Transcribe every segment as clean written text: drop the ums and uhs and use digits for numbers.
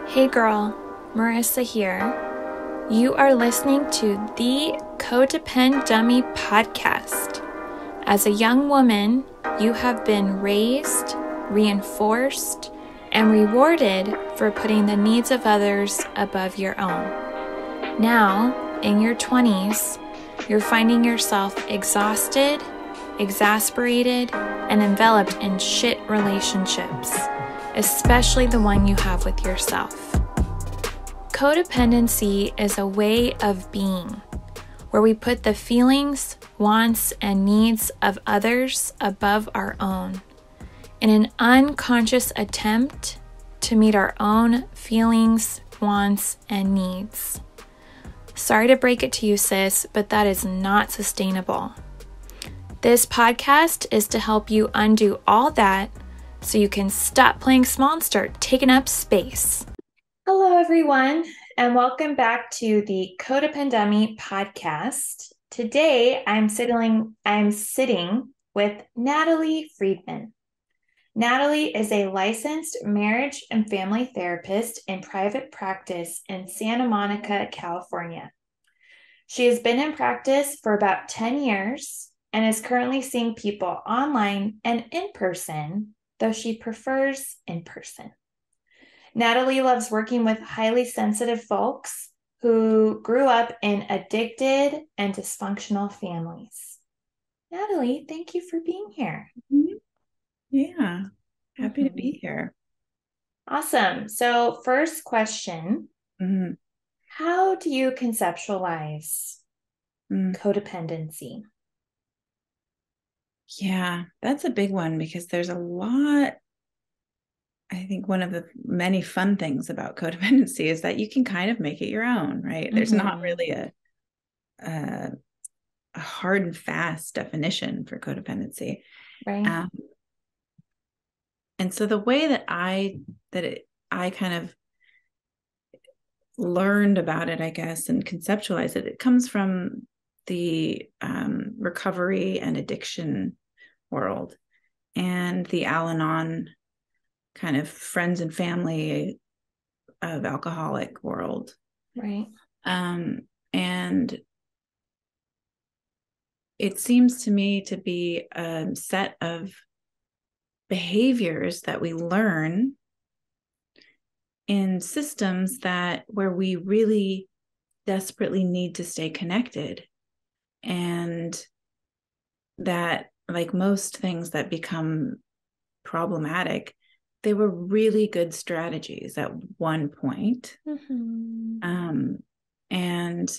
Hey girl, Marissa here. You are listening to the Codependent Dummy podcast. As a young woman, you have been raised, reinforced, and rewarded for putting the needs of others above your own. Now, in your 20s, you're finding yourself exhausted, exasperated, and enveloped in shit relationships, especially the one you have with yourself. Codependency is a way of being where we put the feelings, wants, and needs of others above our own in an unconscious attempt to meet our own feelings, wants, and needs. Sorry to break it to you, sis, but that is not sustainable. This podcast is to help you undo all that so you can stop playing small and start taking up space. Hello, everyone, and welcome back to the Codependent podcast. Today, I'm sitting with Natalie Friedman. Natalie is a licensed marriage and family therapist in private practice in Santa Monica, California. She has been in practice for about 10 years and is currently seeing people online and in person, though she prefers in person. Natalie loves working with highly sensitive folks who grew up in addicted and dysfunctional families. Natalie, thank you for being here. Yeah, happy to be here. Awesome. So first question, how do you conceptualize codependency? Yeah, that's a big one because there's a lot. I think one of the many fun things about codependency is that you can kind of make it your own, right? There's not really a hard and fast definition for codependency. Right. And so the way that I kind of learned about it, I guess, and conceptualized it, it comes from the recovery and addiction world and the Al-Anon kind of friends and family of alcoholic world. Right. And it seems to me to be a set of behaviors that we learn in systems where we really desperately need to stay connected, and that, like most things that become problematic, they were really good strategies at one point. And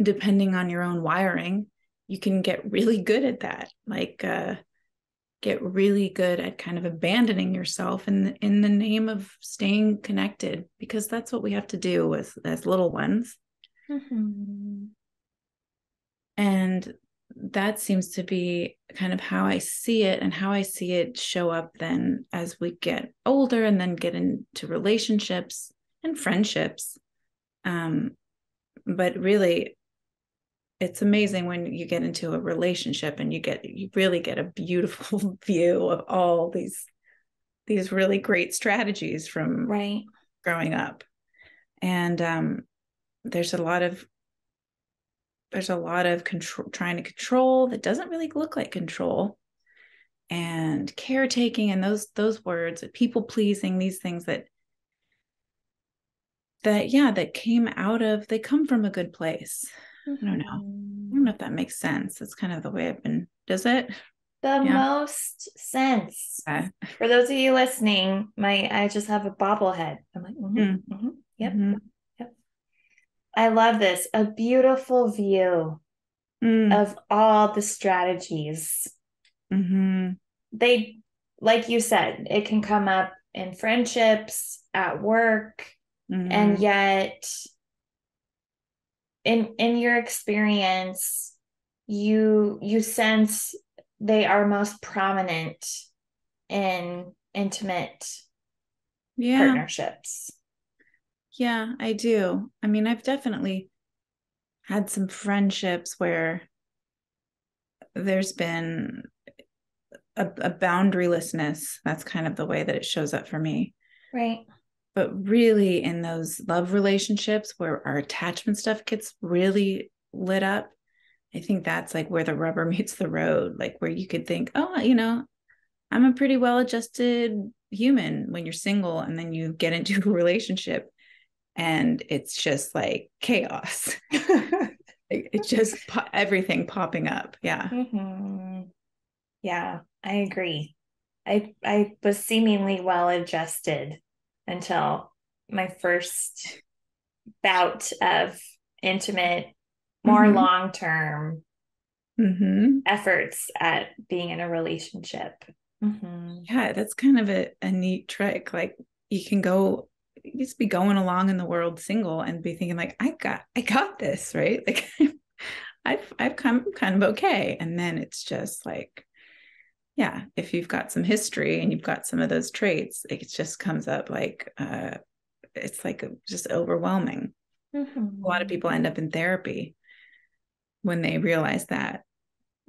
depending on your own wiring, you can get really good at that, get really good at kind of abandoning yourself in the name of staying connected, because that's what we have to do as little ones. And that seems to be kind of how I see it, and how I see it show up then as we get older and then get into relationships and friendships. But really, it's amazing when you get into a relationship and you really get a beautiful view of all these really great strategies from growing up. And there's a lot of control, trying to control that doesn't really look like control, and caretaking, and those words, people pleasing, these things that they come from a good place. I don't know if that makes sense. That's kind of the way does it? Most sense. For those of you listening, I just have a bobblehead. I'm like, yep. I love this. A beautiful view of all the strategies. They, like you said, it can come up in friendships, at work, and yet in your experience, you sense they are most prominent in intimate partnerships. Yeah, I do. I mean, I've definitely had some friendships where there's been a boundarylessness. That's kind of the way that it shows up for me. Right. But really, in those love relationships where our attachment stuff gets really lit up, I think that's like where the rubber meets the road, like where you could think, oh, I'm a pretty well-adjusted human when you're single, and then you get into a relationship and it's just like chaos. It's just everything popping up. Yeah. Mm-hmm. Yeah, I agree. I was seemingly well adjusted until my first bout of intimate, more Mm-hmm. long-term Mm-hmm. efforts at being in a relationship. Mm-hmm. Yeah, that's kind of a neat trick. Like you just be going along in the world single and be thinking like, I got this, right? Like I've come kind of okay. And then it's just like, yeah, if you've got some history and you've got some of those traits, it just comes up like it's like just overwhelming. A lot of Mm-hmm. people end up in therapy when they realize that.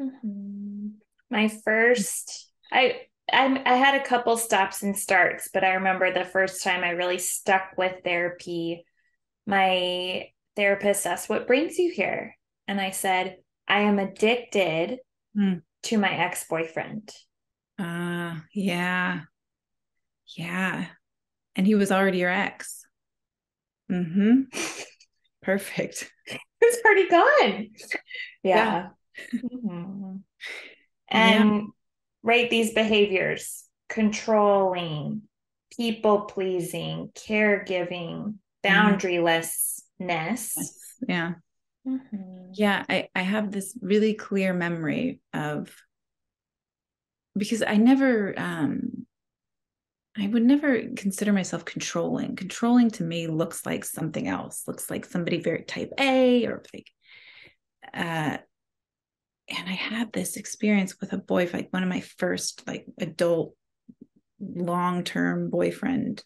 Mm-hmm. My first, I had a couple stops and starts, but I remember the first time I really stuck with therapy. My therapist asked, "What brings you here?" And I said, "I am addicted Mm. to my ex-boyfriend." Yeah. Yeah. And he was already your ex. Mm-hmm. Perfect. It's already gone. Yeah. Yeah. Mm-hmm. Yeah. And rate these behaviors: controlling, people pleasing, caregiving, Mm. boundarylessness. Yeah. Mm-hmm. Yeah. I have this really clear memory of, because I would never consider myself controlling. Controlling to me looks like something else, looks like somebody very type A, or like, uh, and I had this experience with a boy, like one of my first like adult long-term boyfriend.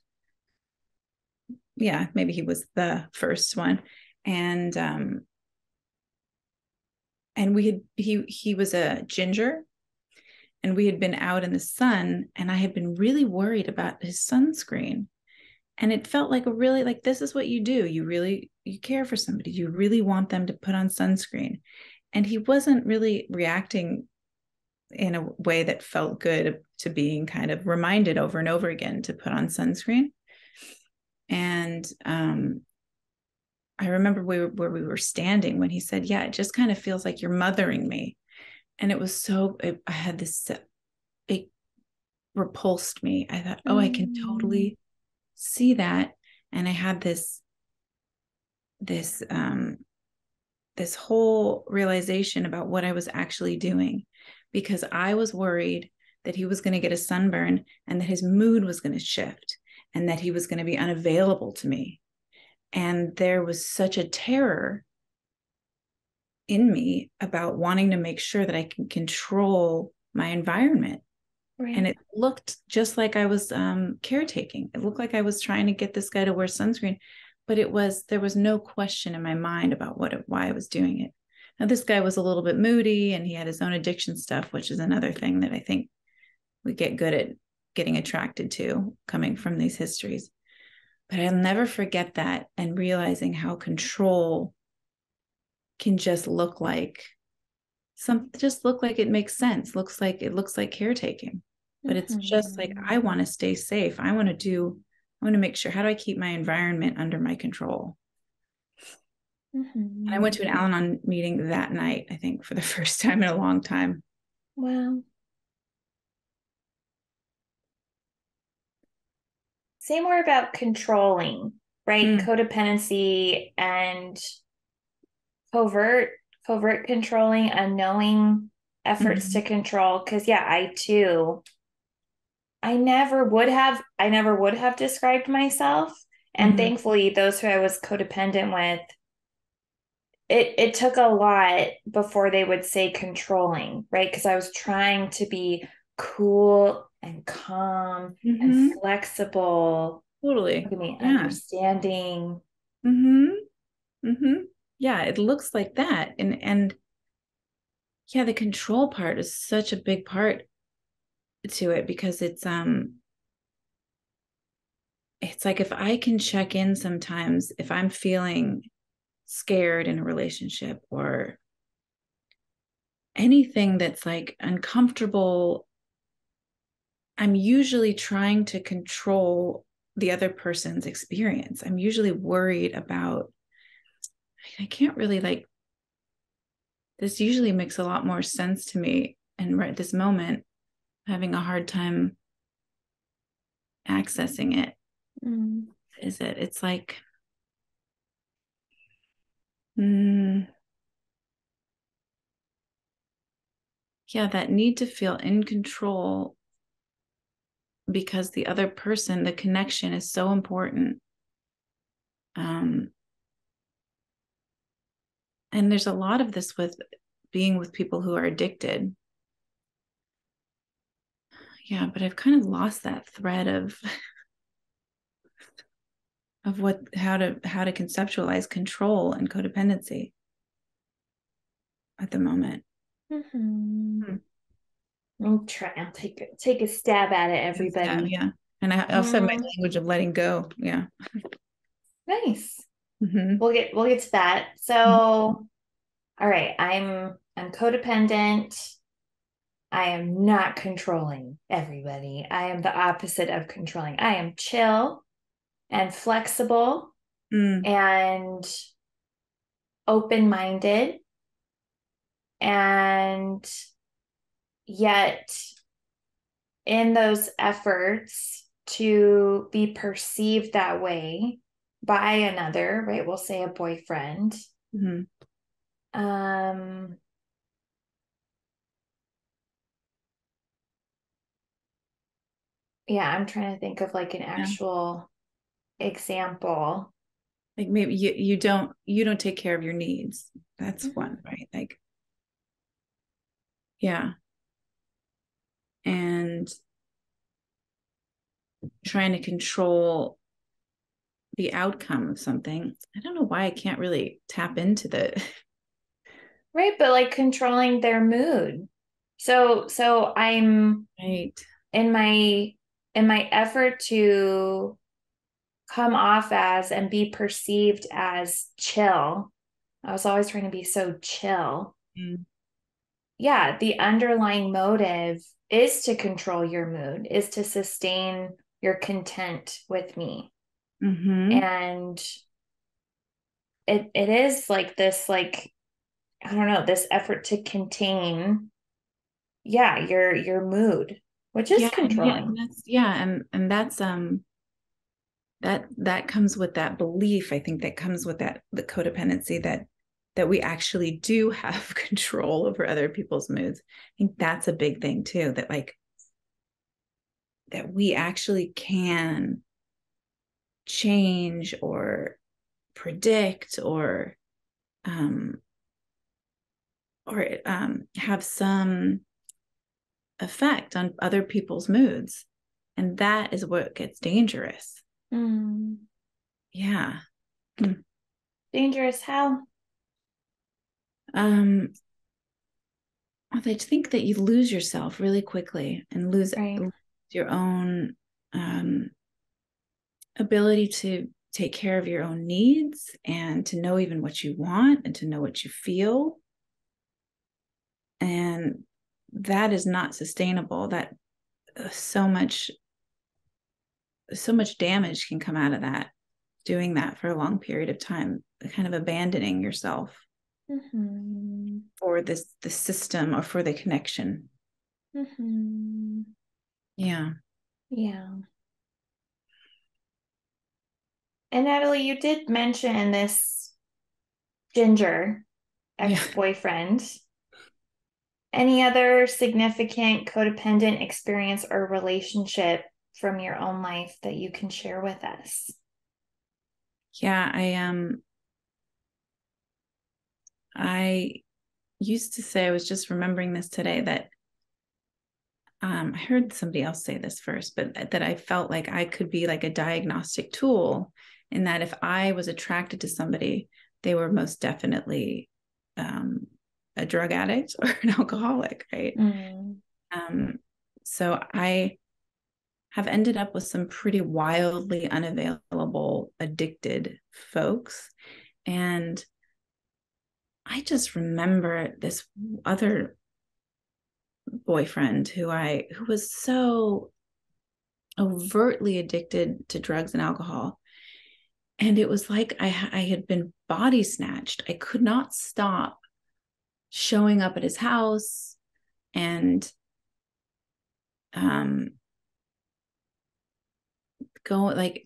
Yeah, maybe he was the first one. And we had he was a ginger, and we had been out in the sun, and I had been really worried about his sunscreen. And it felt like a really, like, this is what you do, you care for somebody, you really want them to put on sunscreen. And he wasn't really reacting in a way that felt good to being kind of reminded over and over again to put on sunscreen. And I remember where we were standing when he said, yeah, it just kind of feels like you're mothering me. And it was I had this, it repulsed me. I thought, oh, I can Mm-hmm. totally see that. And I had this this whole realization about what I was actually doing, because I was worried that he was going to get a sunburn and that his mood was going to shift and that he was going to be unavailable to me. And there was such a terror in me about wanting to make sure that I can control my environment. And Right. it looked just like I was caretaking. It looked like I was trying to get this guy to wear sunscreen, but there was no question in my mind about why I was doing it. Now, this guy was a little bit moody and he had his own addiction stuff, which is another thing that I think we get good at getting attracted to coming from these histories. But I'll never forget that, and realizing how control can just look like just look like it makes sense, it looks like caretaking. But it's just like, Mm-hmm. I want to stay safe. I want to make sure, how do I keep my environment under my control? And I Mm-hmm. went to an Al-Anon meeting that night, I think for the first time in a long time. Well, say more about controlling, right? Mm. Codependency and covert, covert controlling, unknowing efforts Mm-hmm. to control. Because yeah, I too, I never would have described myself. And Mm-hmm. thankfully, those who I was codependent with, it took a lot before they would say controlling, right? Because I was trying to be cool and calm and Mm-hmm. flexible, Totally. give me Yeah. understanding. Mm-hmm. Mm-hmm. Yeah, it looks like that. And yeah, the control part is such a big part to it, because it's it's like if I can check in sometimes, if I'm feeling scared in a relationship or anything that's like uncomfortable, I'm usually trying to control the other person's experience. I'm usually worried about, I can't really like, this usually makes a lot more sense to me. And right at this moment, having a hard time accessing it. Is it? It's like, yeah, that need to feel in control because the other person, the connection is so important. And there's a lot of this with being with people who are addicted. Yeah, but I've kind of lost that thread of what how to conceptualize control and codependency at the moment. I'll try. I'll take a stab at it, everybody. Yeah, and I also have my language of letting go. Yeah, nice. We'll get to that. So, all right, I'm codependent. I am not controlling everybody. I am the opposite of controlling. I am chill and flexible and open-minded, and yet in those efforts to be perceived that way by another, right? We'll say a boyfriend. Yeah, I'm trying to think of like an actual example. Like maybe you don't take care of your needs. That's one, right? Like, yeah. And trying to control the outcome of something. I don't know why I can't really tap into the right, but like controlling their mood. So I'm right in my effort to come off as and be perceived as chill. I was always trying to be so chill. Yeah, the underlying motive is to control your mood, is to sustain your content with me. And it is like this, like, I don't know, this effort to contain, your mood, which is controlling. And that's that comes with that belief. I think that comes with that the codependency that we actually do have control over other people's moods. I think that's a big thing too, that like that we actually can change or predict or have some effect on other people's moods, and that is what gets dangerous. Yeah. Dangerous how? I think that you lose yourself really quickly and lose your own ability to take care of your own needs and to know even what you want and to know what you feel. And that is not sustainable. That so much damage can come out of that, doing that for a long period of time, kind of abandoning yourself for the system or for the connection. Yeah. And Natalie, you did mention this Ginger ex-boyfriend. Any other significant codependent experience or relationship from your own life that you can share with us? Yeah, I used to say, I was just remembering this today, that I heard somebody else say this first, but that I felt like I could be like a diagnostic tool, in that if I was attracted to somebody, they were most definitely a drug addict or an alcoholic, right? So I have ended up with some pretty wildly unavailable, addicted folks. And I just remember this other boyfriend who was so overtly addicted to drugs and alcohol. And it was like I had been body snatched. I could not stop showing up at his house and go like,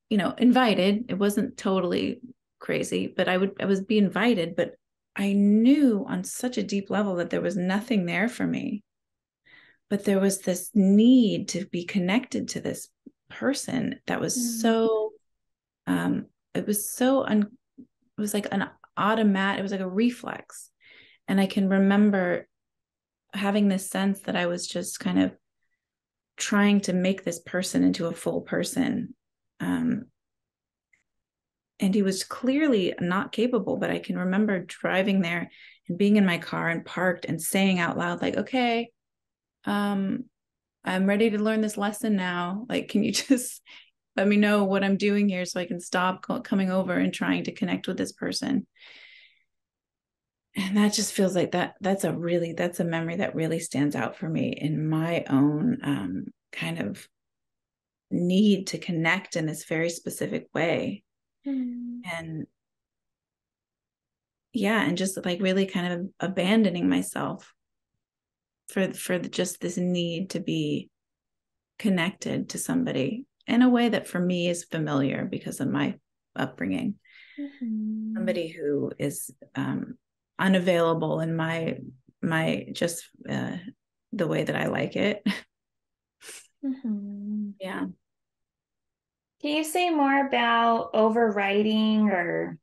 invited. It wasn't totally crazy, but I was be invited, but I knew on such a deep level that there was nothing there for me. But there was this need to be connected to this person that was so, it was like an automatic, it was like a reflex. And I can remember having this sense that I was just kind of trying to make this person into a full person. And he was clearly not capable, but I can remember driving there and being in my car and parked and saying out loud, like, okay, I'm ready to learn this lesson now. Like, can you just let me know what I'm doing here so I can stop coming over and trying to connect with this person? And that just feels like that's a memory that really stands out for me in my own kind of need to connect in this very specific way. And yeah, and just like really kind of abandoning myself for just this need to be connected to somebody in a way that for me is familiar because of my upbringing. Somebody who is unavailable in my just the way that I like it. Yeah. Can you say more about overriding, or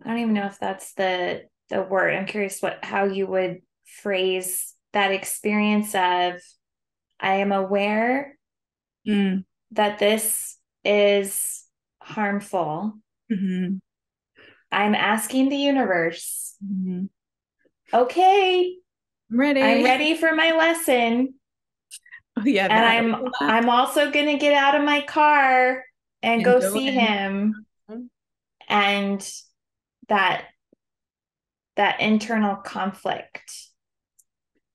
I don't even know if that's the word. I'm curious how you would phrase that experience of, I am aware that this is harmful. I'm asking the universe, okay, I'm ready for my lesson. Oh yeah, and I'm also gonna get out of my car and go see him. And that internal conflict.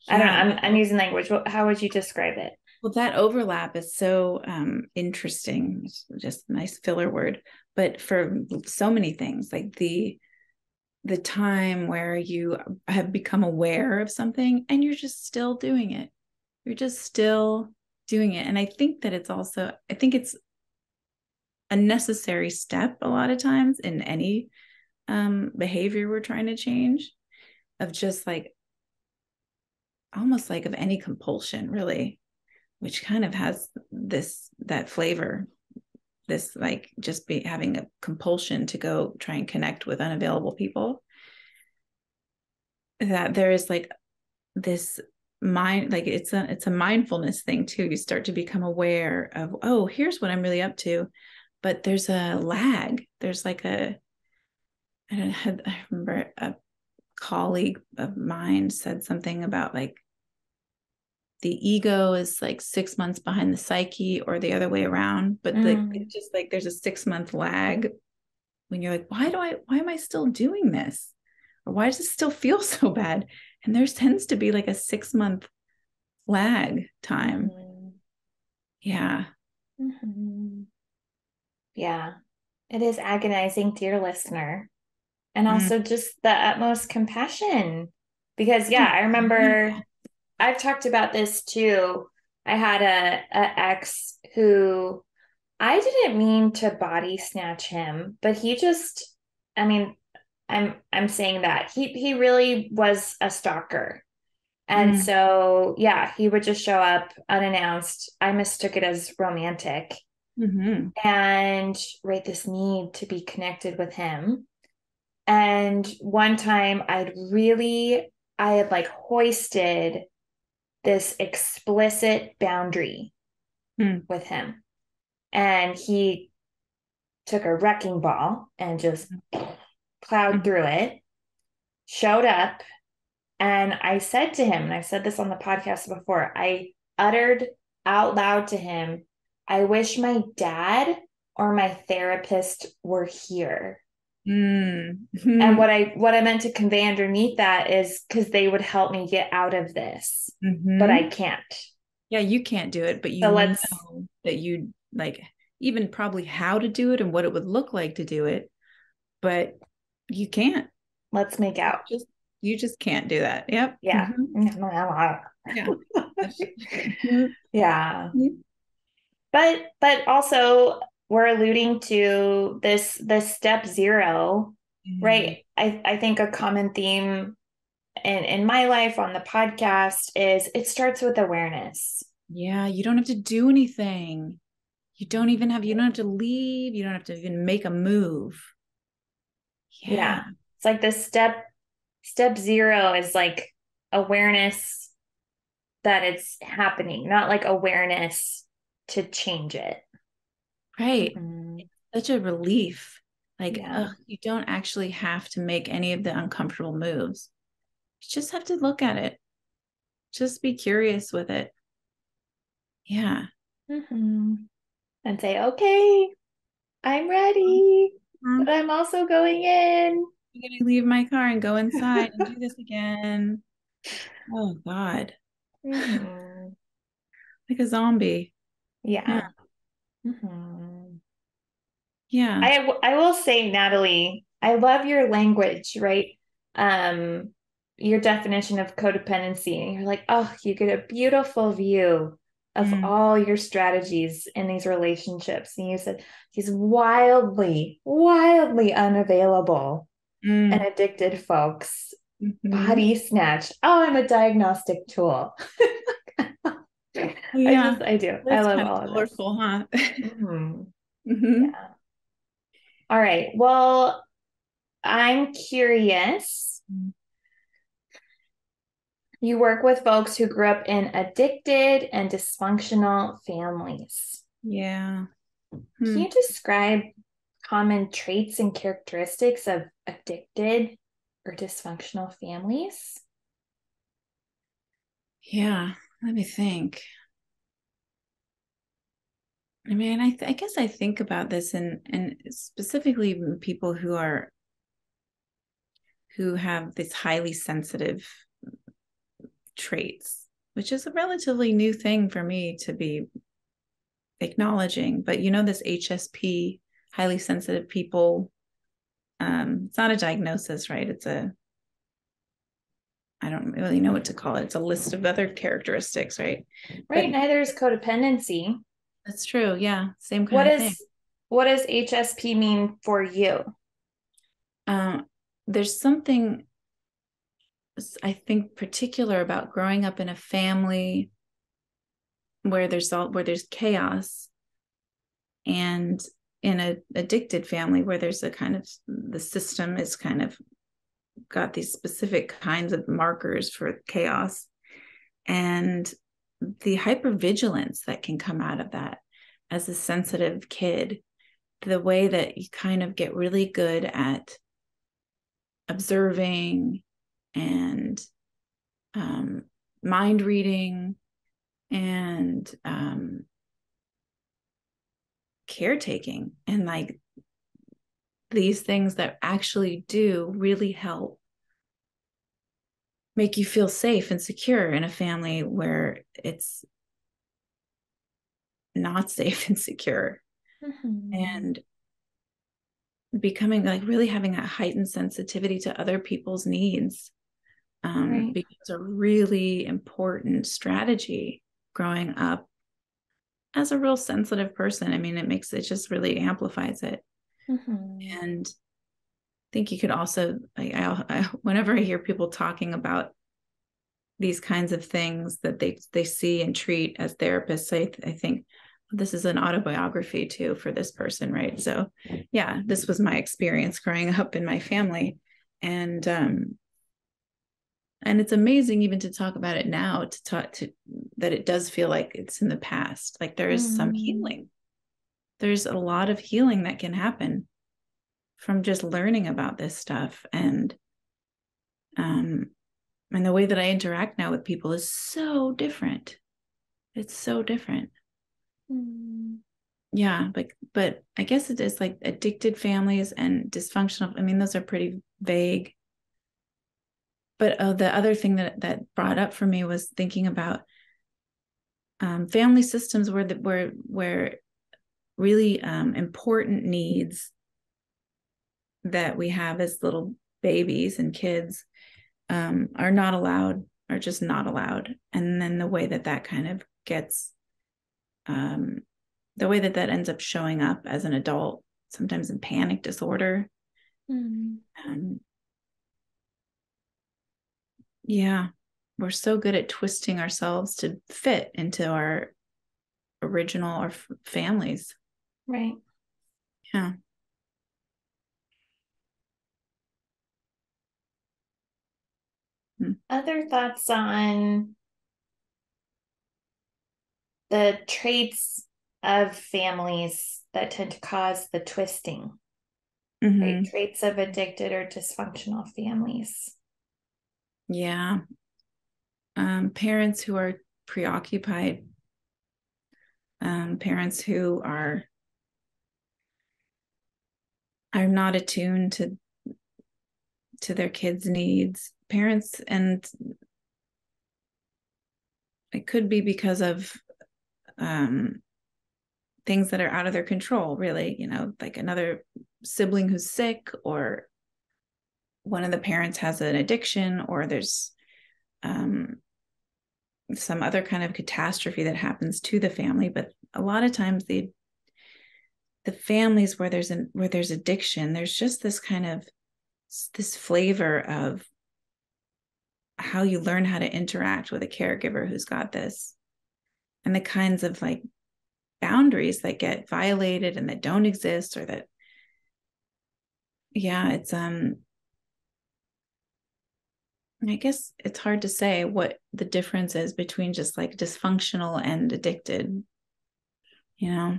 Yeah. I don't know. I'm using language. How would you describe it? Well, that overlap is so interesting. It's just a nice filler word, but for so many things, like the time where you have become aware of something and you're just still doing it. You're just still doing it. And I think that it's a necessary step a lot of times in any behavior we're trying to change, of just like almost like of any compulsion, really, which kind of has that flavor, this like just having a compulsion to go try and connect with unavailable people. That there is like this mind, like it's a mindfulness thing too. You start to become aware of, oh, here's what I'm really up to, but there's a lag. There's like I remember a colleague of mine said something about like the ego is like 6 months behind the psyche, or the other way around. But it's just like there's a 6-month lag when you're like, why am I still doing this? Or why does it still feel so bad? And there tends to be like a 6-month lag time. Yeah. Yeah. It is agonizing, dear listener. And also just the utmost compassion. Because I remember I've talked about this too. I had a ex who, I didn't mean to body snatch him, but he just, I mean, I'm saying that he really was a stalker. And so, he would just show up unannounced. I mistook it as romantic, and this need to be connected with him. And one time I had like hoisted this explicit boundary with him. And he took a wrecking ball and just plowed through it, showed up. And I said to him, and I've said this on the podcast before, I uttered out loud to him, I wish my dad or my therapist were here. And Mm-hmm. what I meant to convey underneath that is because they would help me get out of this, but I Mm-hmm. can't. Yeah, you can't do it, but you So let's know that you like even probably how to do it and what it would look like to do it, but you can't. let's make You out. just you just can't do that. Yep. Yeah. Mm-hmm. Yeah. Yeah. Mhm. But also we're alluding to this step zero, Mm. right? I think a common theme in my life on the podcast is it starts with awareness. Yeah, you don't have to do anything. You don't have to leave. You don't have to even make a move. Yeah. Yeah. It's like the step zero is like awareness that it's happening, not like awareness to change it. Right. Mm-hmm. Such a relief. Like, Yeah. you don't actually have to make any of the uncomfortable moves. You just have to look at it. Just be curious with it. Yeah. Mm-hmm. And say, okay, I'm ready, I'm but I'm also going in. going to leave my car and go inside and do this again. Oh, God. Mm-hmm. Like a zombie. Yeah. Yeah. Mm-hmm. Yeah. I will say, Natalie, I love your language, right? Um, your definition of codependency. You're like, oh, you get a beautiful view of Mm, all your strategies in these relationships. And you said he's wildly, wildly unavailable and mm, addicted folks. mhm. Body snatched. Oh, I'm a diagnostic tool. Yeah. I do. I That's love kind of all of this. colorful, huh? Mhm. Hmm. Yeah. All right. Well, I'm curious. You work with folks who grew up in addicted and dysfunctional families. Yeah. Can Hmm. you describe common traits and characteristics of addicted or dysfunctional families? Yeah. Let me think. I mean, I guess I think about this and specifically people who have this highly sensitive traits, which is a relatively new thing for me to be acknowledging. But this HSP, highly sensitive people, it's not a diagnosis, right? I don't really know what to call it. It's a list of other characteristics, right? Right, But neither is codependency. that's true. Yeah. Same What kind of thing. is what does HSP mean for you? Um, there's something I think particular about growing up in a family where there's chaos, and in a addicted family where there's a kind of the system is kind of got these specific kinds of markers for chaos, and the hypervigilance that can come out of that as a sensitive kid, the way that you kind of get really good at observing and mind reading and caretaking, and like these things that actually do really help make you feel safe and secure in a family where it's not safe and secure, Mm-hmm. and becoming like really having a heightened sensitivity to other people's needs, Right. becomes a really important strategy growing up as a real sensitive person. I mean, it just really amplifies it. Mm-hmm. And I think you could also, whenever I hear people talking about these kinds of things that they see and treat as therapists, I think this is an autobiography too for this person, right? So yeah, this was my experience growing up in my family, and it's amazing even to talk about it now, to talk to that it does feel like it's in the past. Like there is some Mm-hmm. healing. There's a lot of healing that can happen from just learning about this stuff, um and the way that I interact now with people is so different. It's so different. Mm. Yeah, but I guess it is like addicted families and dysfunctional. I mean, those are pretty vague. But the other thing that brought up for me was thinking about family systems where really important needs that we have as little babies and kids are not allowed, are just not allowed. And then the way that kind of gets, the way that ends up showing up as an adult, sometimes in panic disorder. Mm. Yeah, we're so good at twisting ourselves to fit into our original or families. Right. Yeah. Other thoughts on the traits of families that tend to cause the twisting, right? Mm-hmm. Traits of addicted or dysfunctional families. Yeah. Parents who are preoccupied, parents who are not attuned to their kids' needs, parents, and it could be because of things that are out of their control, really, like another sibling who's sick, or one of the parents has an addiction, or there's some other kind of catastrophe that happens to the family. But a lot of times the families where there's addiction, there's just this kind of this flavor of how you learn how to interact with a caregiver who's got this, and the kinds of like boundaries that get violated and that don't exist, or that, yeah, it's I guess it's hard to say what the difference is between just like dysfunctional and addicted, you know.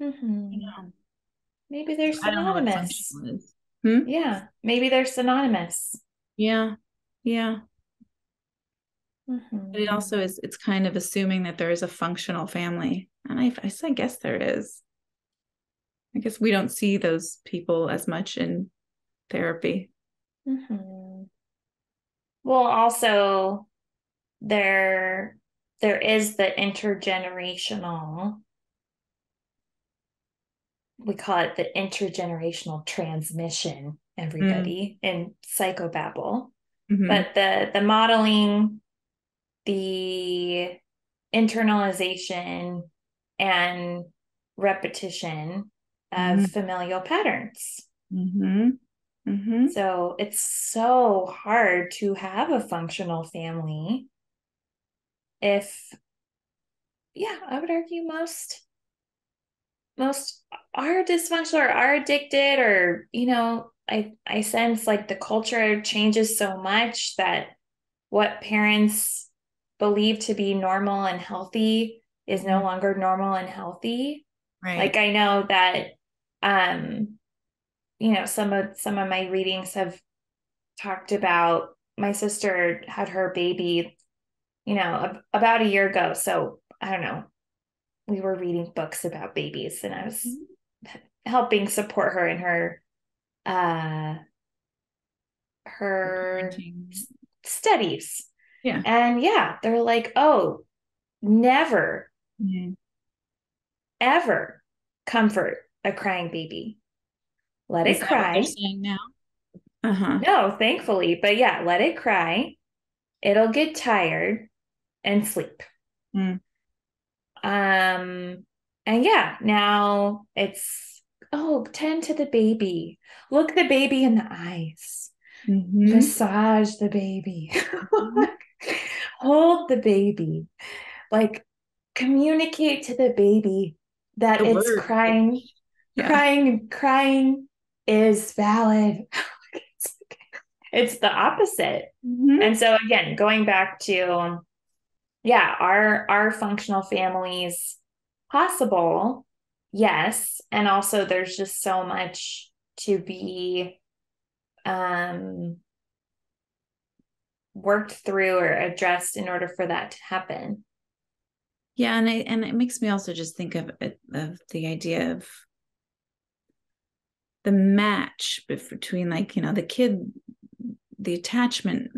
Mm-hmm. Yeah. Maybe they're I don't know what synonymous. functional is. Hmm? Yeah, maybe they're synonymous. Yeah. Yeah. But it Mm-hmm. also is, it's kind of assuming that there is a functional family. And I guess there is. I guess we don't see those people as much in therapy. Mm-hmm. Well, also there there is the intergenerational, we call it the intergenerational transmission, Mm. everybody, in psychobabble. Mm-hmm. But the modeling, the internalization and repetition of Mm-hmm. familial patterns. Mm-hmm. Mm-hmm. So it's so hard to have a functional family if, yeah, I would argue most are dysfunctional or are addicted, or I sense like the culture changes so much that what parents believe to be normal and healthy is no Mm-hmm. longer normal and healthy. Like Right. I know that some of my readings have talked about, my sister had her baby, about a year ago. So I don't know, we were reading books about babies and I was helping support her in uh her Parenting. studies. Yeah. And yeah, they're like, oh, never, Mm-hmm. ever comfort a crying baby. Let Is it that what they're cry. saying now? Uh-huh. No, thankfully, but yeah, let it cry. It'll get tired and sleep. Mm. Um, and yeah, now it's, oh, tend to the baby. Look the baby in the eyes. Mm-hmm. Massage the baby. Mm-hmm. Hold the baby. Like communicate to the baby that The it's word. crying, Yeah. crying is valid. It's the opposite. Mm-hmm. And so again, going back to, yeah, are functional families possible? Yes. And also there's just so much to be um worked through or addressed in order for that to happen. Yeah, and it makes me also just think of the idea of the match between, like, the attachment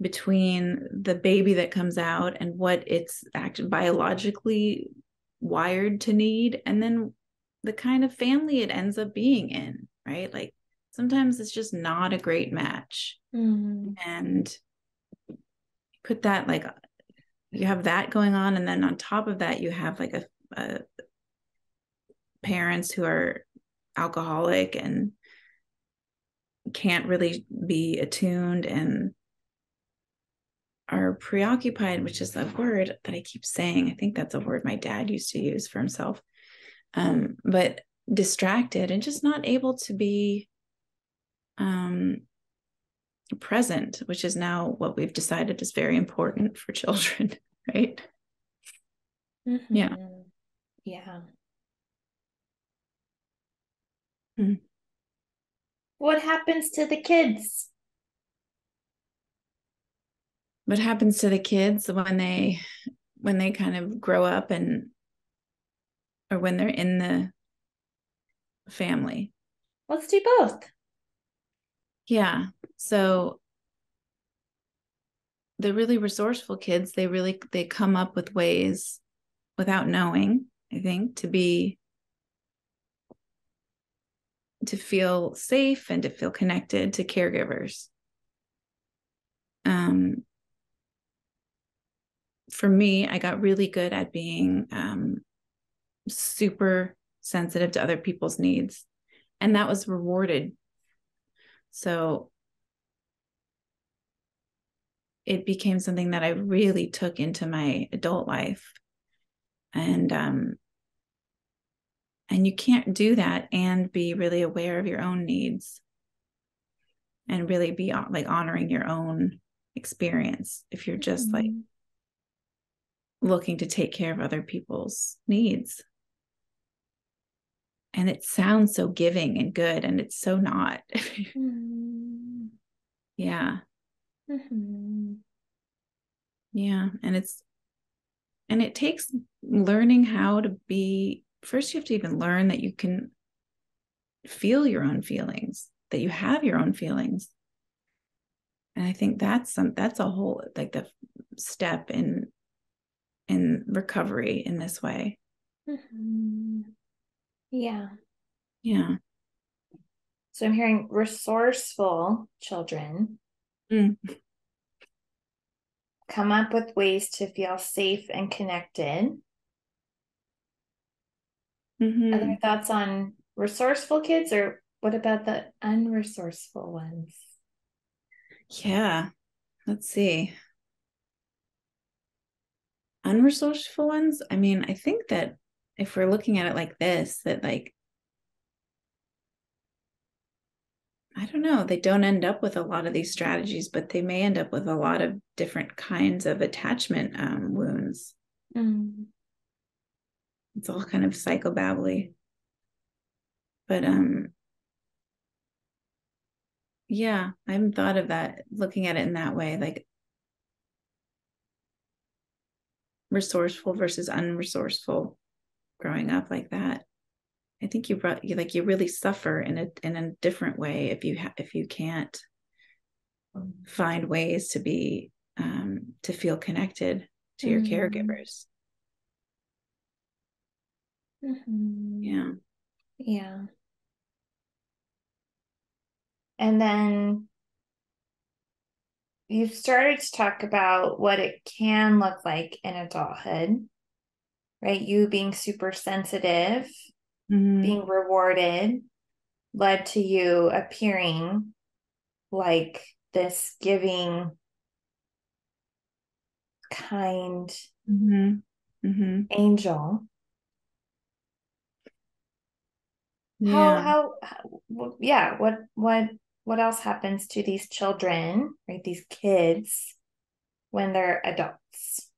between the baby that comes out and what it's actually biologically wired to need, and then the kind of family it ends up being in, right? Like sometimes it's just not a great match. And put that, like, you have that going on, and then on top of that you have like a parents who are alcoholic and can't really be attuned and are preoccupied, which is the word that I keep saying. I think that's a word my dad used to use for himself. But distracted and just not able to be present, which is now what we've decided is very important for children, right? Yeah. Yeah. Mm. What happens to the kids? What happens to the kids when they kind of grow up, and or when they're in the family? Let's do both. Yeah. So the really resourceful kids, they come up with ways without knowing, I think, to feel safe and to feel connected to caregivers. For me, I got really good at being super sensitive to other people's needs, and that was rewarded. So it became something that I really took into my adult life. And you can't do that and be really aware of your own needs and really be like honoring your own experience if you're just like looking to take care of other people's needs. And it sounds so giving and good, and it's so not. Yeah. Yeah. And it takes learning how to be, first you have to even learn that you can feel your own feelings, that you have your own feelings. And I think that's a whole, like, the step in recovery in this way. Yeah. Yeah. So I'm hearing resourceful children come up with ways to feel safe and connected. Other thoughts on resourceful kids, or what about the unresourceful ones? Yeah. Let's see. Unresourceful ones. I mean, I think that if we're looking at it like this, that, like, I don't know, they don't end up with a lot of these strategies, but they may end up with a lot of different kinds of attachment wounds. It's all kind of psychobabbly. But yeah, I haven't thought of that, looking at it in that way, like resourceful versus unresourceful growing up like that. I think you really suffer in a different way if you can't find ways to be to feel connected to your caregivers. Yeah. Yeah. And then you've started to talk about what it can look like in adulthood, right? You being super sensitive, being rewarded, led to you appearing like this giving, kind angel. Yeah. Yeah, what else happens to these children, right? These kids when they're adults?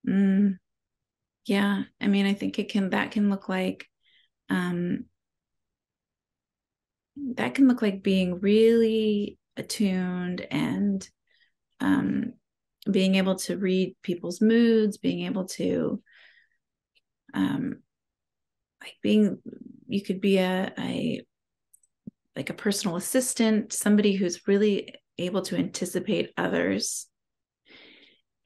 Yeah. I mean, I think that can look like being really attuned and being able to read people's moods, being able to like you could be a like a personal assistant, somebody who's really able to anticipate others.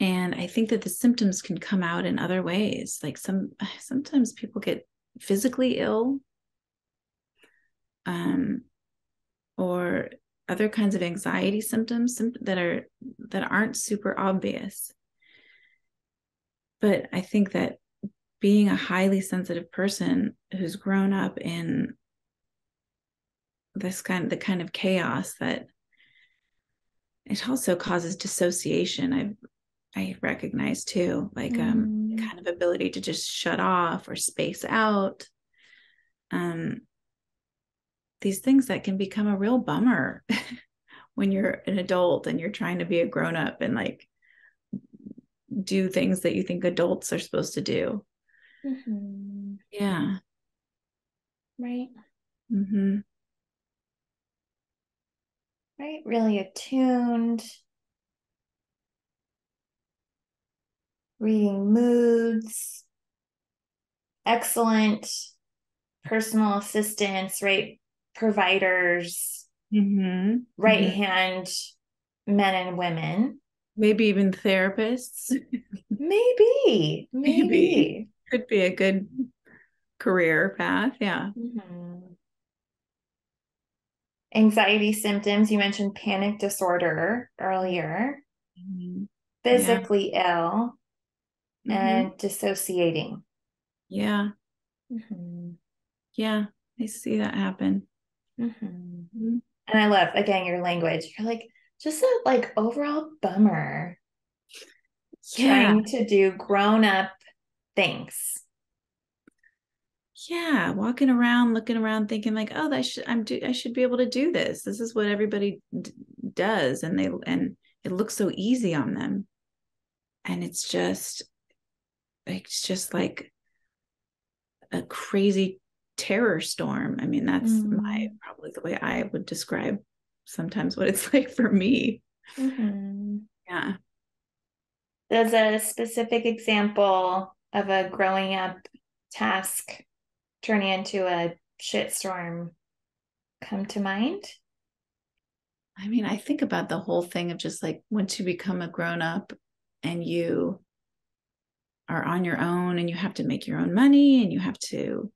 And I think that the symptoms can come out in other ways. Like sometimes people get physically ill, or other kinds of anxiety symptoms that aren't super obvious. But I think that being a highly sensitive person who's grown up in the kind of chaos, that it also causes dissociation. I recognize too, like kind of ability to just shut off or space out. These things that can become a real bummer when you're an adult and you're trying to be a grown up and like do things that you think adults are supposed to do. Mm-hmm. Yeah. Right. Mm-hmm. Right. Really attuned. Reading moods. Excellent personal assistants, right? Providers, Mm-hmm. right Mm-hmm. hand men and women. Maybe even therapists. Maybe. Could be a good career path. Yeah. Mm-hmm. Anxiety symptoms. You mentioned panic disorder earlier. Mm-hmm. Yeah. Physically ill Mm-hmm. and dissociating. Yeah. Mm-hmm. Yeah. I see that happen. Mm-hmm. Mm-hmm. And I love, again, your language. You're like, just a like overall bummer Yeah. trying to do grown up things. Yeah, walking around, looking around, thinking like, oh, I should be able to do this. This is what everybody does, and it looks so easy on them, and it's just like a crazy terror storm. I mean, that's probably the way I would describe sometimes what it's like for me. Mm-hmm. Yeah. Does a specific example of a growing up task turning into a shitstorm come to mind? I mean, I think about the whole thing of just like once you become a grown up and you are on your own and you have to make your own money and you have to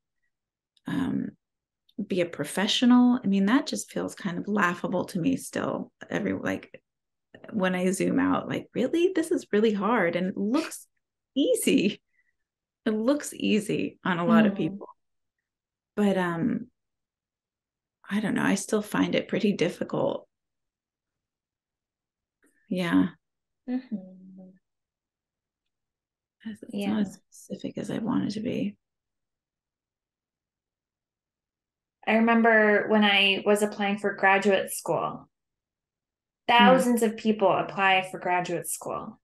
be a professional. I mean, that just feels kind of laughable to me still. Like when I zoom out, like, really, this is really hard and it looks easy. It looks easy on a lot of people, but I don't know. I still find it pretty difficult. Yeah. Mm-hmm. It's Yeah. not as specific as I want it to be. I remember when I was applying for graduate school, thousands of people apply for graduate school.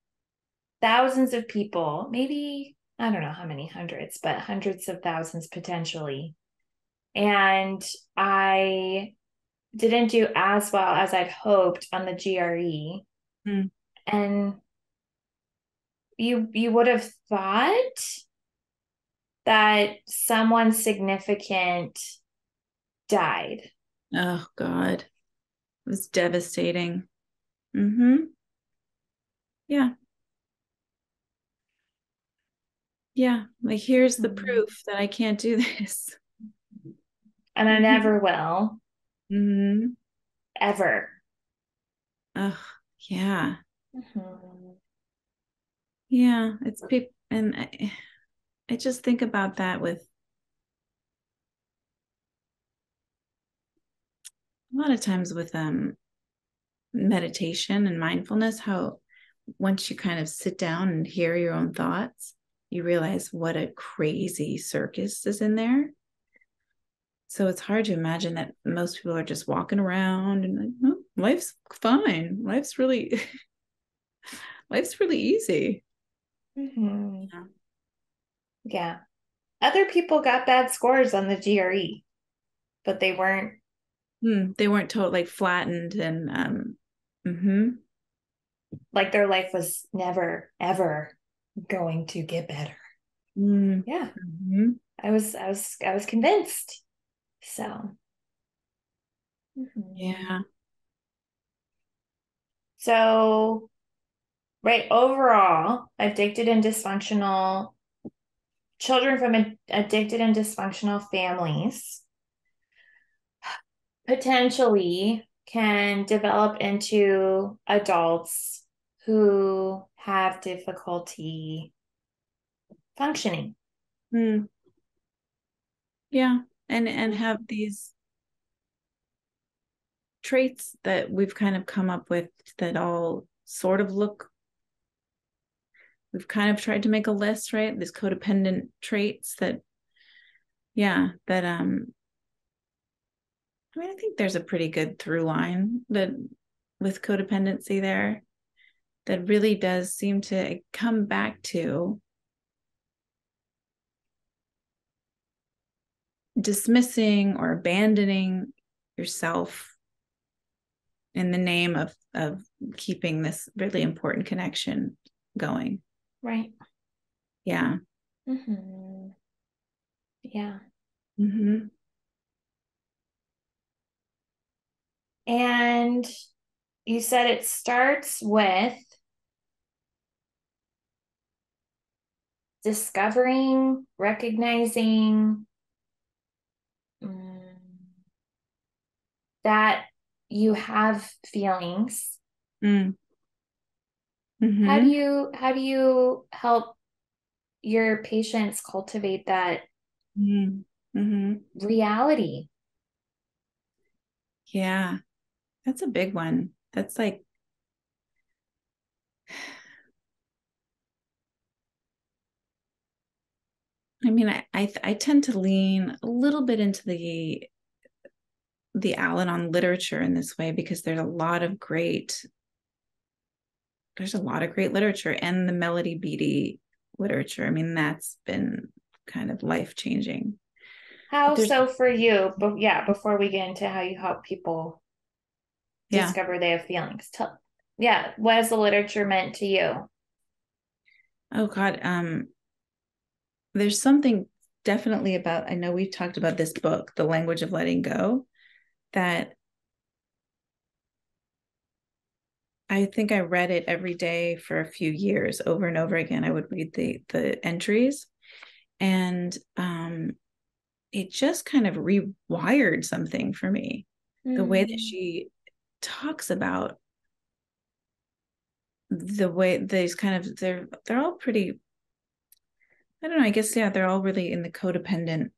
Thousands of people, maybe, I don't know how many hundreds, but hundreds of thousands potentially. And I didn't do as well as I'd hoped on the GRE. Mm. And you would have thought that someone significant died. Oh God. It was devastating. Mm-hmm. Yeah. Yeah. Like, here's the proof that I can't do this. And I never will. Mm-hmm. Ever. Oh, yeah. Mm-hmm. Yeah. It's people. And I just think about that with a lot of times with meditation and mindfulness, how once you kind of sit down and hear your own thoughts, you realize what a crazy circus is in there. So it's hard to imagine that most people are just walking around and like, oh, life's fine. Life's really easy. Mm-hmm. Yeah. Yeah. Other people got bad scores on the GRE, but they weren't. They weren't totally like flattened and mm-hmm. like their life was never, ever going to get better. Yeah. Mm-hmm. I was convinced. So, Yeah. so right, overall, addicted and dysfunctional children from addicted and dysfunctional families potentially can develop into adults who have difficulty functioning. Mm. Yeah. And have these traits that we've kind of come up with that all sort of look, we've kind of tried to make a list, right? These codependent traits that, yeah, that I mean, I think there's a pretty good through line that with codependency there that really does seem to come back to dismissing or abandoning yourself in the name of keeping this really important connection going. Right. Yeah. Mm-hmm. Yeah. Mm-hmm. And you said it starts with discovering, recognizing that you have feelings. Mm-hmm. How do you help your patients cultivate that Mm-hmm. reality? Yeah, that's a big one. That's like, I mean, I tend to lean a little bit into the Al-Anon literature in this way because there's a lot of great literature, and the Melody Beattie literature. I mean, that's been kind of life changing. How There's, so for you? But yeah, before we get into how you help people yeah. discover they have feelings, yeah, what has the literature meant to you? Oh God. There's something definitely about, I know we've talked about this book, The Language of Letting Go, that I think I read it every day for a few years over and over again. I would read the entries, and it just kind of rewired something for me. The way that she talks about the way these kind of they're all pretty, I don't know, I guess, yeah, they're all really in the codependent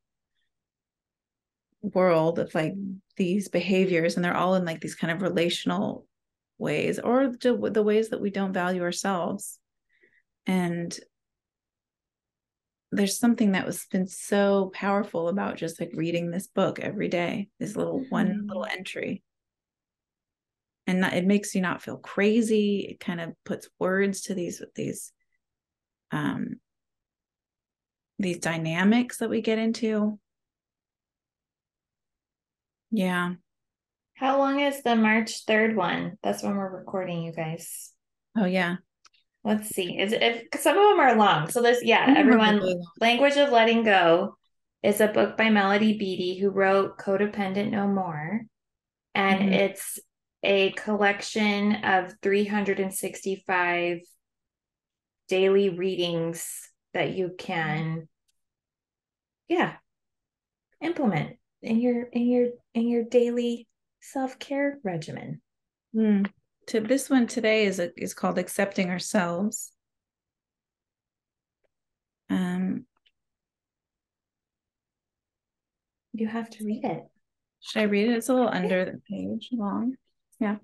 world of like these behaviors, and they're all in like these kind of relational ways, or the ways that we don't value ourselves. And there's something that was been so powerful about just like reading this book every day, this one little entry. And it makes you not feel crazy. It kind of puts words to um these dynamics that we get into. Yeah. How long is the March 3rd one? That's when we're recording, you guys. Oh yeah. Let's see. Is it if some of them are long? So this, yeah, Some of them are everyone, really long. Language of Letting Go is a book by Melody Beattie, who wrote Codependent No More. And Mm-hmm. it's a collection of 365 daily readings that you can, yeah, implement in your daily self-care regimen. To this one today is called Accepting Ourselves. You have to read it. Should I read it? It's a little under the page long. Yeah. It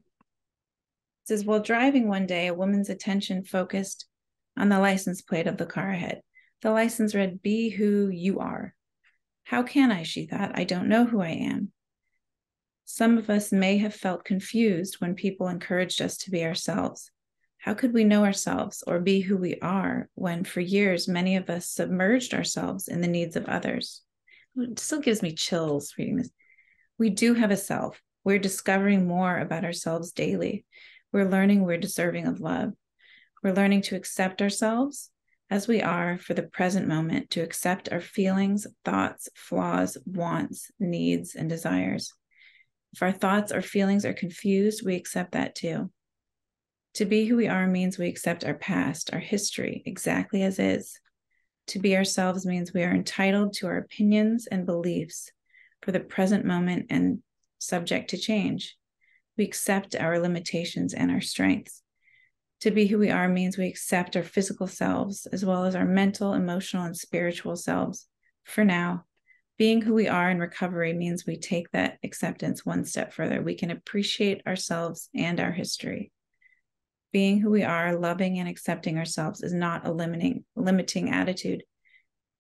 says, while driving one day, a woman's attention focused on the license plate of the car ahead. The license read, "Be who you are." How can I, she thought. I don't know who I am. Some of us may have felt confused when people encouraged us to be ourselves. How could we know ourselves or be who we are when for years many of us submerged ourselves in the needs of others? It still gives me chills reading this. We do have a self. We're discovering more about ourselves daily. We're learning we're deserving of love. We're learning to accept ourselves as we are for the present moment, to accept our feelings, thoughts, flaws, wants, needs, and desires. If our thoughts or feelings are confused, we accept that too. To be who we are means we accept our past, our history, exactly as is. To be ourselves means we are entitled to our opinions and beliefs for the present moment and subject to change. We accept our limitations and our strengths. To be who we are means we accept our physical selves as well as our mental, emotional, and spiritual selves. For now, being who we are in recovery means we take that acceptance one step further. We can appreciate ourselves and our history. Being who we are, loving and accepting ourselves is not a limiting attitude.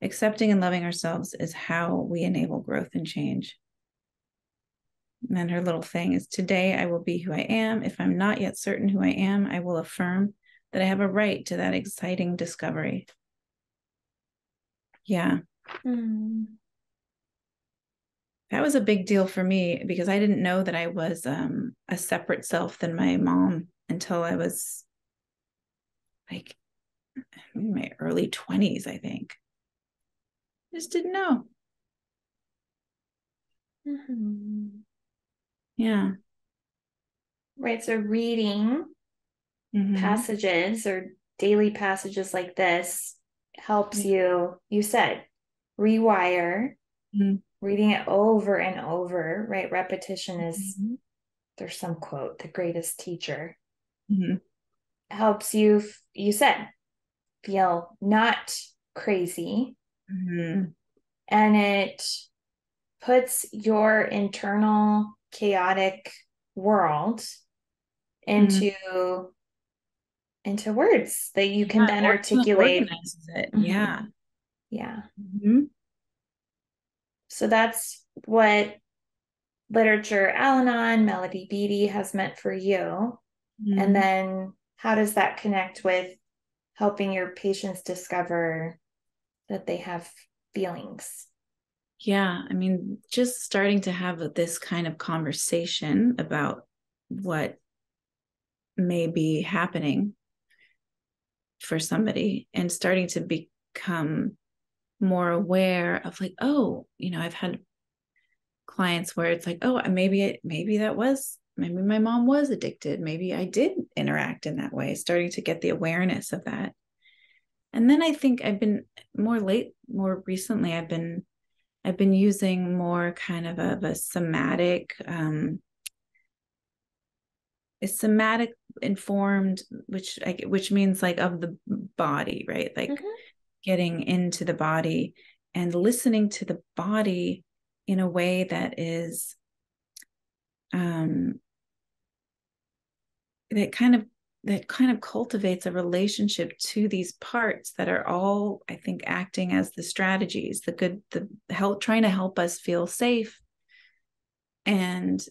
Accepting and loving ourselves is how we enable growth and change. And then her little thing is, today I will be who I am. If I'm not yet certain who I am, I will affirm that I have a right to that exciting discovery. Yeah. That was a big deal for me because I didn't know that I was a separate self than my mom until I was like in my early 20s, I think. Just didn't know. Yeah. Right. So reading passages or daily passages like this helps you said, rewire, reading it over and over, right? Repetition is, there's some quote, the greatest teacher. Helps you, you said, feel not crazy. And it puts your internal chaotic world into words that you can then articulate. Organizes it. Yeah. So that's what literature Al-Anon, Melody Beattie has meant for you. And then how does that connect with helping your patients discover that they have feelings? Yeah, I mean, just starting to have this kind of conversation about what may be happening for somebody and starting to become more aware of like, oh, I've had clients where it's like, oh, maybe my mom was addicted. Maybe I did interact in that way, starting to get the awareness of that. And then I think I've been more recently, I've been using more kind of a somatic informed, which means like of the body, right? Like getting into the body and listening to the body in a way that is that kind of cultivates a relationship to these parts that are all, I think, acting as the strategies, the help, trying to help us feel safe, and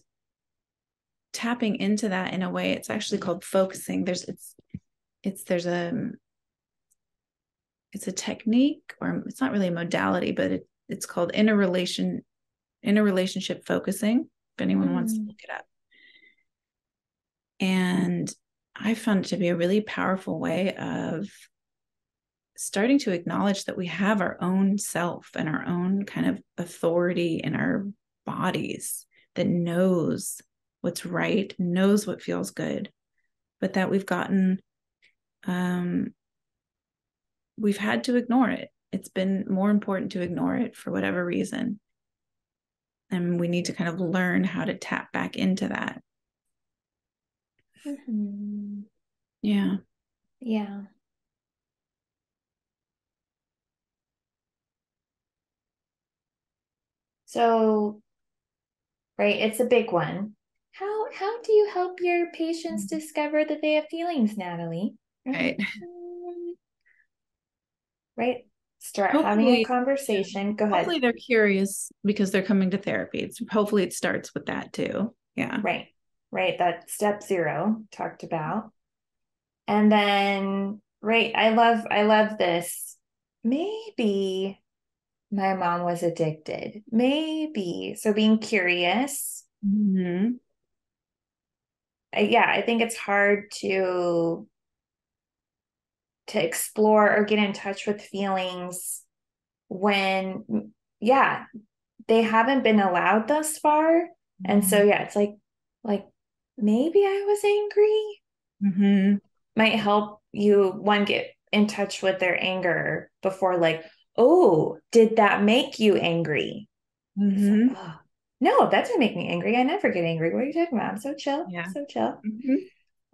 tapping into that in a way. It's actually called focusing. It's a technique, or it's not really a modality, but it's called interrelationship focusing, if anyone wants to look it up. And I found it to be a really powerful way of starting to acknowledge that we have our own self and our own kind of authority in our bodies that knows what's right, knows what feels good, but that we've had to ignore it. It's been more important to ignore it for whatever reason. And we need to kind of learn how to tap back into that. Yeah. Yeah. So, right, it's a big one. How do you help your patients discover that they have feelings, Natalie? Right. Right. Start having a conversation. Go ahead. Hopefully they're curious because they're coming to therapy. Hopefully it starts with that too. Yeah. Right. That step 0 talked about. And then, right, I love this. Maybe my mom was addicted. Maybe. So being curious. yeah, I think it's hard to explore or get in touch with feelings when, yeah, they haven't been allowed thus far. And so, yeah, it's like maybe I was angry. Mm-hmm. Might help you one get in touch with their anger before, like, oh, did that make you angry? It's like, Mm-hmm. oh, no, that didn't make me angry. I never get angry. What are you talking about? I'm so chill, Yeah. so chill. Mm-hmm.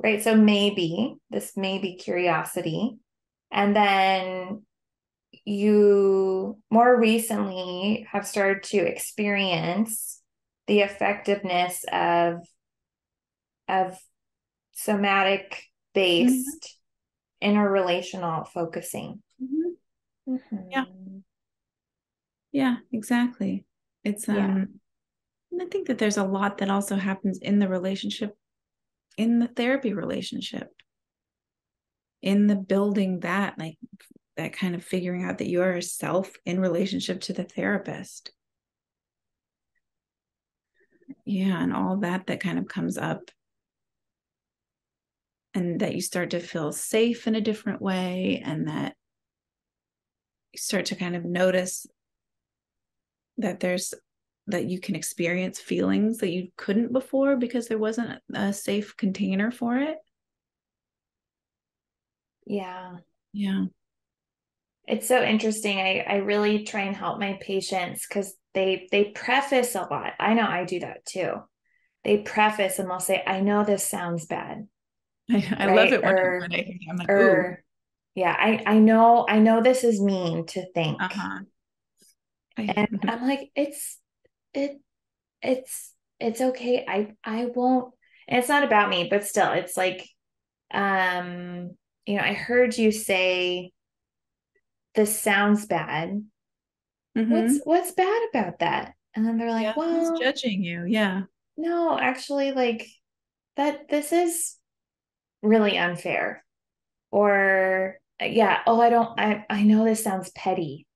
Right. So maybe this may be curiosity. And then you more recently have started to experience the effectiveness of somatic Mm-hmm. based interrelational focusing. Mm-hmm. Yeah. Mm-hmm. Yeah, exactly. It's Yeah. and I think that there's a lot that also happens in the relationship, in the therapy relationship, in the building that, like that kind of figuring out that you are a self in relationship to the therapist. Yeah, and all that that kind of comes up, and that you start to feel safe in a different way, and that you start to kind of notice that there's that you can experience feelings that you couldn't before because there wasn't a safe container for it. Yeah. Yeah. It's so interesting. I really try and help my patients because they preface a lot. I know I do that too. They preface and they'll say, I know this sounds bad, I love right? it when I hear I'm like, ooh, Or yeah, I know this is mean to think. uh-huh. And I'm like, it it's it's okay. I won't, and it's not about me, but still, it's like, um, I heard you say this sounds bad. Mm-hmm. What's bad about that? And then they're like, Yeah, who's well, judging you? Yeah. no, actually, like that this is really unfair. Or yeah, oh, I know this sounds petty.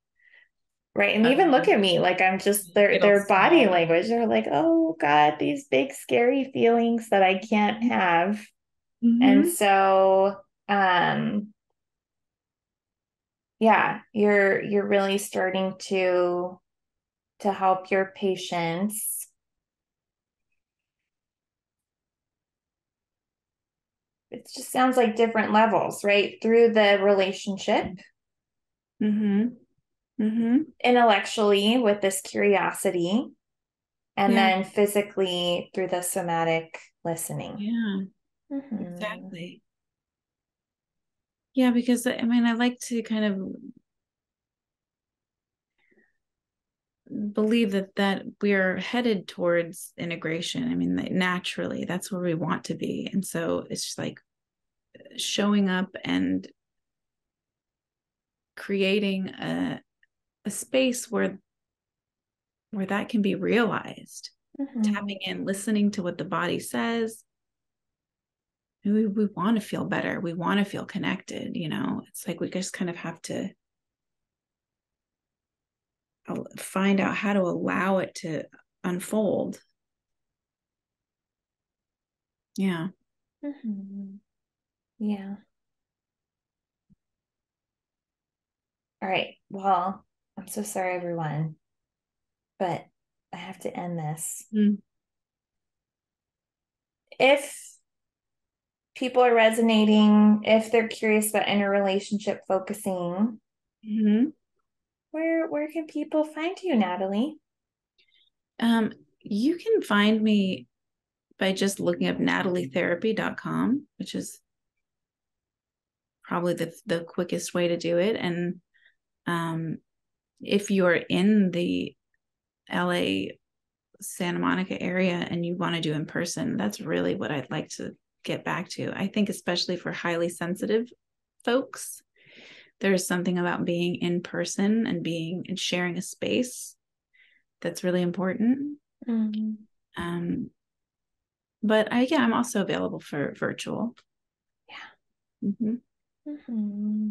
Right. And even look Uh, at me, like I'm just you get all their body small. language. They're like, oh God, these big scary feelings that I can't have. And Mm-hmm. so yeah, you're really starting to help your patients. It just sounds like different levels, right? Through the relationship, Mm-hmm. Mm-hmm. intellectually with this curiosity, and Yeah. then physically through the somatic listening. Yeah. Mm-hmm. Exactly. Yeah, because I mean, I like to kind of believe that we're headed towards integration. I mean, naturally, that's where we want to be. And so it's just like showing up and creating a space where that can be realized. Mm-hmm. Tapping in, listening to what the body says. We want to feel better. We want to feel connected. It's like we just kind of have to find out how to allow it to unfold. Yeah. Mm-hmm. Yeah. All right. Well, I'm so sorry, everyone, but I have to end this. Mm-hmm. If people are resonating, if they're curious about interrelationship focusing, where can people find you, Natalie? You can find me by just looking up natalietherapy.com, which is probably the quickest way to do it. And if you're in the LA Santa Monica area and you want to do in person, that's really what I'd like to get back to. I think especially for highly sensitive folks, there's something about being in person and sharing a space that's really important. Mm-hmm. But I'm also available for virtual. Yeah. Mm-hmm. Mm-hmm.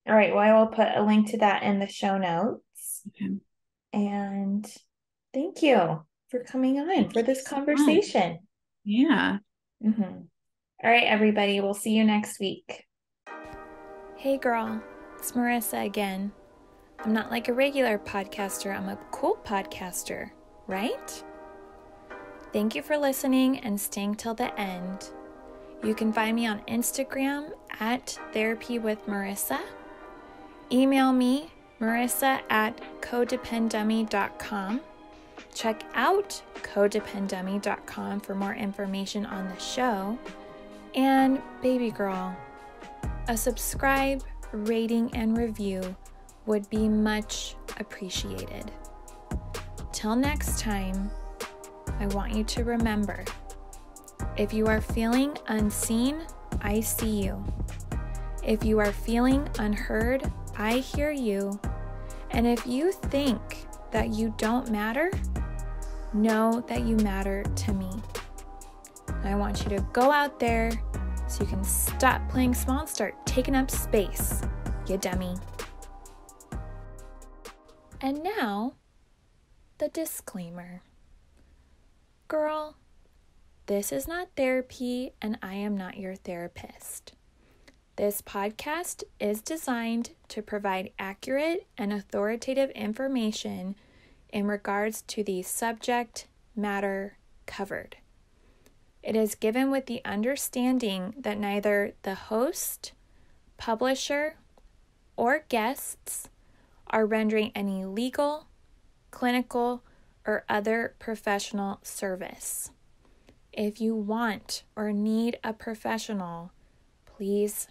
All right. Well, I will put a link to that in the show notes. Okay. And thank you for coming on Thank for you this so much. conversation. Yeah. Mm-hmm. All right, everybody. We'll see you next week. Hey, girl. It's Marissa again. I'm not like a regular podcaster. I'm a cool podcaster, right? Thank you for listening and staying till the end. You can find me on Instagram at Therapy with Marissa. Email me, marissa@codependummy.com. Check out codependummy.com for more information on the show. And baby girl, a subscribe, rating, and review would be much appreciated. Till next time, I want you to remember, if you are feeling unseen, I see you. If you are feeling unheard, I hear you. And if you think that you don't matter, know that you matter to me. I want you to go out there so you can stop playing small and start taking up space, you dummy. And now, the disclaimer. Girl, this is not therapy and I am not your therapist. This podcast is designed to provide accurate and authoritative information in regards to the subject matter covered. It is given with the understanding that neither the host, publisher, or guests are rendering any legal, clinical, or other professional service. If you want or need a professional, please